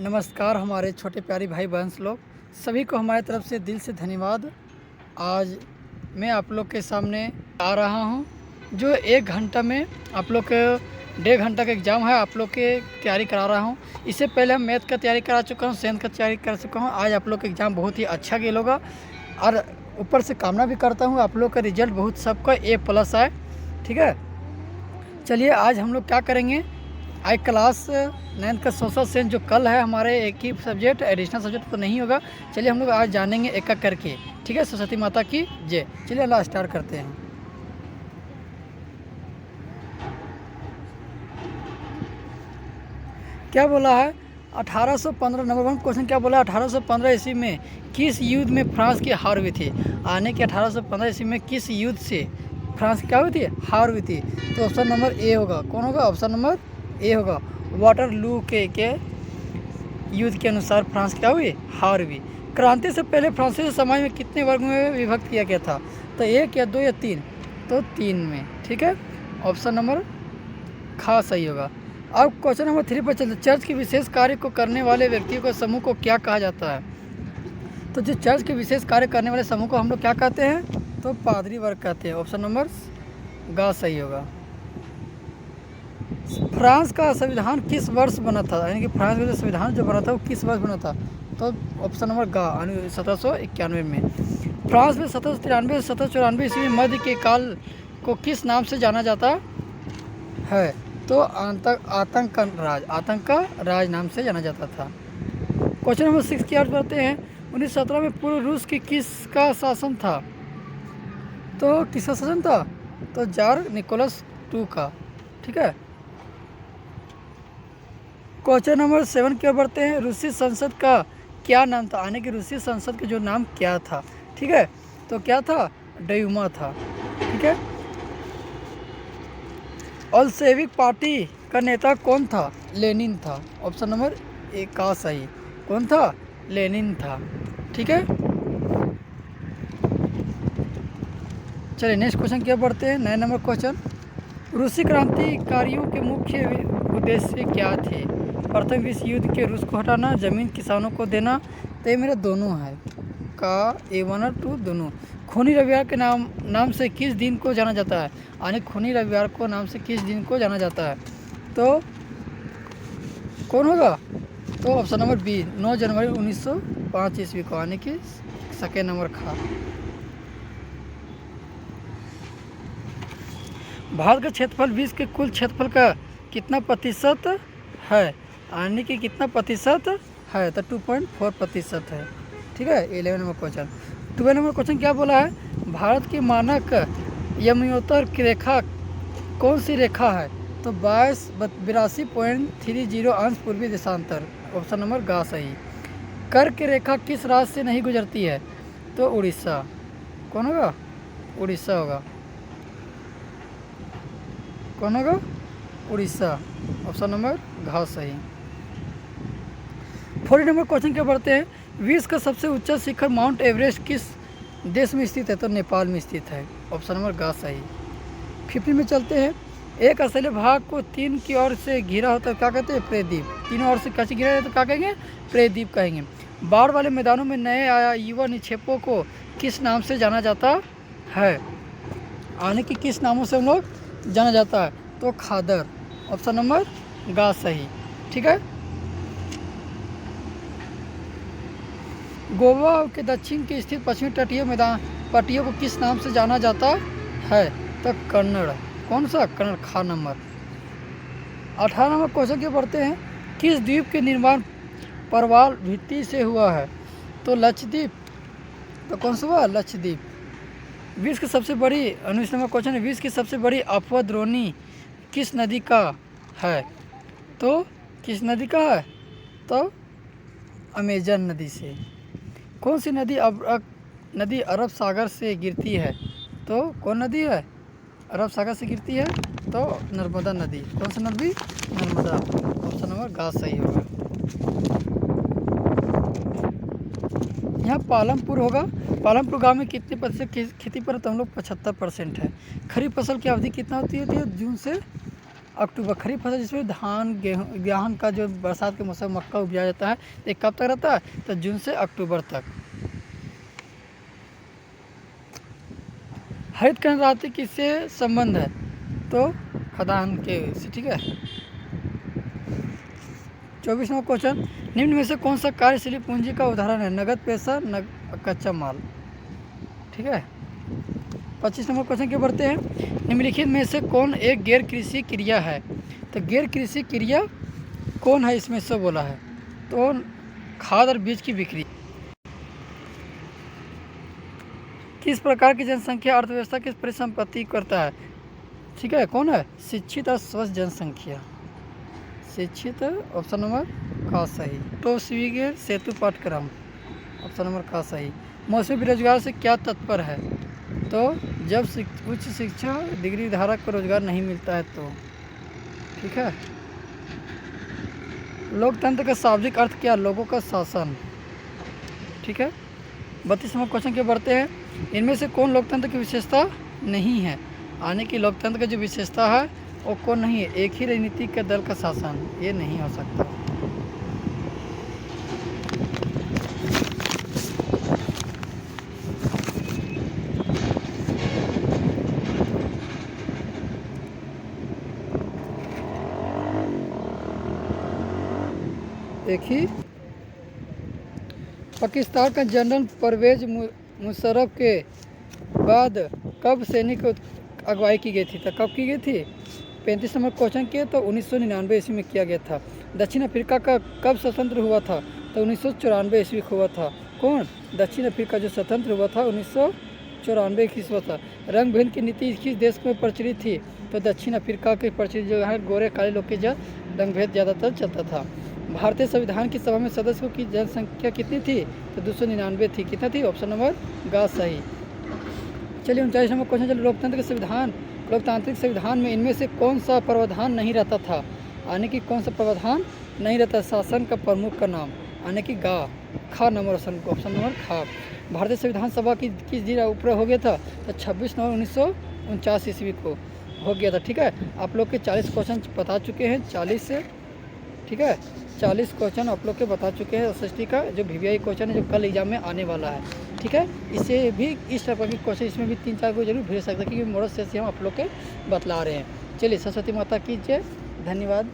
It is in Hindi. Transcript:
नमस्कार हमारे छोटे प्यारे भाई बहन लोग, सभी को हमारी तरफ से दिल से धन्यवाद। आज मैं आप लोग के सामने आ रहा हूं, जो 1 घंटा में आप लोग के 1.5 घंटा का एग्ज़ाम है, आप लोग के तैयारी करा रहा हूं। इससे पहले हम मैथ का तैयारी करा चुका हूं, साइंस का तैयारी कर चुका हूं। आज आप लोग का एग्ज़ाम बहुत ही अच्छा गेल होगा और ऊपर से कामना भी करता हूँ आप लोग का रिजल्ट बहुत सबका A+ आए। ठीक है, चलिए आज हम लोग क्या करेंगे। आज क्लास 9 का सोशल साइंस जो कल है हमारे एक ही सब्जेक्ट, एडिशनल सब्जेक्ट तो नहीं होगा। चलिए हम लोग आज जानेंगे एक एक करके। ठीक है, सरस्वती माता की जय। चलिए अल्लाह स्टार्ट करते हैं। क्या बोला है 1815 नंबर 1 क्वेश्चन क्या बोला, 1815 ईस्वी में किस युद्ध में फ्रांस की हार हुई थी। आने के 1815 ईस्वी में किस युद्ध से फ्रांस क्या हुई थी, हार हुई थी। तो ऑप्शन नंबर ए होगा। कौन होगा, ऑप्शन नंबर ए होगा। वाटरलू के युद्ध के अनुसार फ्रांस क्या हुई, हार हुई। क्रांति से पहले फ्रांसीसी समाज में कितने वर्गों में विभक्त किया गया था। तो 1 या 2 या 3, तो 3 में। ठीक है, ऑप्शन नंबर खा सही होगा। अब क्वेश्चन नंबर 3 पर चलते। चर्च के विशेष कार्य को करने वाले व्यक्तियों को समूह को क्या कहा जाता है। तो जो चर्च के विशेष कार्य करने वाले समूह को हम लोग क्या कहते हैं, तो पादरी वर्ग कहते हैं। ऑप्शन नंबर गा सही होगा। फ्रांस का संविधान किस वर्ष बना था, यानी कि फ्रांस का जो संविधान जो बना था वो किस वर्ष बना था। तो ऑप्शन नंबर गा 1791 में। फ्रांस में 1793 से 1794 ईस्वी में मध्य के काल को किस नाम से जाना जाता है। तो आतंक का राज नाम से जाना जाता था। क्वेश्चन नंबर 6 की अर्थ करते हैं। 1917 में पूर्व रूस की किसका शासन था। तो किसका शासन था, तो जार निकोलस II का। ठीक है, क्वेश्चन नंबर 7 की ओर बढ़ते हैं। रूसी संसद का क्या नाम था, यानी कि रूसी संसद का जो नाम क्या था। ठीक है, तो क्या था, डयूमा था। ठीक है, बोल्शेविक पार्टी का नेता कौन था, लेनिन था। ऑप्शन नंबर ए का सही। कौन था, लेनिन था। ठीक है, चलिए नेक्स्ट क्वेश्चन क्या पढ़ते हैं। 9 नंबर क्वेश्चन। रूसी क्रांतिकारियों के मुख्य उद्देश्य क्या थे। प्रथम विश्व युद्ध के रूस को हटाना, जमीन किसानों को देना। तो ये मेरे दोनों है का A1 और 2 दोनों। खूनी रविवार के नाम से किस दिन को जाना जाता है, यानी खूनी रविवार को नाम से किस दिन को जाना जाता है। तो कौन होगा, तो ऑप्शन नंबर बी 9 जनवरी 1905 ईस्वी को, यानी कि सेकेंड नंबर खा। भारत का क्षेत्रफल विश्व के कुल क्षेत्रफल का कितना प्रतिशत है, यानी कि कितना प्रतिशत है। तो 2.4% है। ठीक है, 11 नंबर क्वेश्चन। 12 नंबर क्वेश्चन क्या बोला है। भारत की मानक यमयोत्तर की रेखा कौन सी रेखा है। तो 82.30 अंश पूर्वी देशांतर। ऑप्शन नंबर गा सही। कर्क की रेखा किस राज्य से नहीं गुजरती है। तो उड़ीसा। कौन होगा, उड़ीसा होगा। कौन होगा, उड़ीसा। ऑप्शन नंबर घ सही। 40 नंबर क्वेश्चन क्या पढ़ते हैं। विश्व का सबसे ऊंचा शिखर माउंट एवरेस्ट किस देश में स्थित है। तो नेपाल में स्थित है। ऑप्शन नंबर ग सही। 50 में चलते हैं। एक असले भाग को 3 की ओर से घिरा होता है क्या कहते हैं, प्रेदीप। 3 ओर से कैसे घिरा है तो क्या कहेंगे, प्रेदीप कहेंगे। बाढ़ वाले मैदानों में नए आया युवा निक्षेपों को किस नाम से जाना जाता है, आने की किस नामों से हम लोग जाना जाता है। तो खादर। ऑप्शन नंबर गा सही। ठीक है, गोवा के दक्षिण के स्थित पश्चिमी तटीय मैदान पट्टियों को किस नाम से जाना जाता है। तो कन्नड़। कौन सा, कन्नड़ खा नंबर। 18 नंबर क्वेश्चन के पढ़ते हैं। किस द्वीप के निर्माण परवाल भित्ति से हुआ है। तो लक्षद्वीप। तो कौन सा हुआ, लक्षद्वीप। विश्व की सबसे बड़ी 19 नंबर क्वेश्चन है। विश्व की सबसे बड़ी अपवद्रोणी किस नदी का है। तो किस नदी का है, तो अमेजन नदी से। कौन सी नदी नदी अरब सागर से गिरती है। तो कौन नदी है, अरब सागर से गिरती है। तो नर्मदा नदी। कौन सी नदी, नर्मदा। ऑप्शन नंबर गा सही होगा। यहाँ पालमपुर होगा। पालमपुर गांव में कितने प्रतिशत खेती पर, तो हम लोग 75% है। खरीफ फसल की अवधि कितना होती है, जून से अक्टूबर। खरीफ फसल जिसमें धान गेहूँ का जो बरसात के मौसम मक्का उपजाया जाता है, ये कब तक रहता है? तो जून से अक्टूबर तक। हरित क्रांति किससे संबंध है? तो खदान के से, ठीक है। 24 नंबर क्वेश्चन, निम्न में से कौन सा कार्यशील पूंजी का उदाहरण है? नगद पैसा, कच्चा माल, ठीक है। 25 नंबर क्वेश्चन के बढ़ते हैं, निम्नलिखित में से कौन एक गैर कृषि क्रिया है? तो गैर कृषि क्रिया कौन है इसमें से बोला है? तो खाद और बीज की बिक्री। किस प्रकार की जनसंख्या अर्थव्यवस्था की परिसंपत्ति करता है? ठीक है, कौन है? शिक्षित और स्वस्थ जनसंख्या। शिक्षित, ऑप्शन नंबर का सही। तो स्वीय सेतु पाठ्यक्रम, ऑप्शन नंबर का सही। मौसमी बेरोजगार से क्या तात्पर्य है? तो जब उच्च शिक्षा डिग्री धारक को रोजगार नहीं मिलता है तो, ठीक है। लोकतंत्र का शाब्दिक अर्थ क्या? लोगों का शासन, ठीक है। 32 नंबर क्वेश्चन के बढ़ते हैं, इनमें से कौन लोकतंत्र की विशेषता नहीं है? आने की लोकतंत्र की जो विशेषता है वो कौन नहीं है? एक ही राजनीतिक दल का शासन, ये नहीं हो सकता। एक ही। पाकिस्तान का जनरल परवेज मुशर्रफ के बाद कब सैनिक अगुवाई की गई थी? तो कब की गई थी? 35 नंबर क्वेश्चन के तो 1999 ईस्वी में किया गया था। दक्षिण अफ्रीका का कब स्वतंत्र हुआ था? तो 1994 ईस्वी को हुआ था। कौन? दक्षिण अफ्रीका जो स्वतंत्र हुआ था 1994 ईस्वी था। रंग भेद की नीति किस देश में प्रचलित थी? तो दक्षिण अफ्रीका के प्रचलित जो है गोरे काले लोग के जो रंग भेद ज़्यादातर चलता था। भारतीय संविधान की सभा में सदस्यों की जनसंख्या कितनी थी? तो 299 थी। कितना थी? ऑप्शन नंबर ग सही। चलिए 39 नंबर क्वेश्चन, चलिए लोकतांत्रिक संविधान में इनमें से कौन सा प्रावधान नहीं रहता था? आने की कौन सा प्रावधान नहीं रहता? शासन का प्रमुख का नाम, आने की गा खा नंबर, ऑप्शन नंबर खा। भारतीय संविधान सभा की किस दिन ऊपर हो गया था? तो 26 नवंबर 1949 ईस्वी को हो गया था, ठीक है। आप लोग के 40 क्वेश्चन बता चुके हैं, 40 से, ठीक है। 40 क्वेश्चन आप लोग के बता चुके हैं एसएसटी का, जो वीवीआई क्वेश्चन है जो कल एग्जाम में आने वाला है, ठीक है। इससे भी इस टाइप के क्वेश्चन इसमें भी 3-4 को जरूर भेज सकते हैं, क्योंकि मोरस से हम आप लोग के बतला रहे हैं। चलिए सरस्वती माता की जय, धन्यवाद।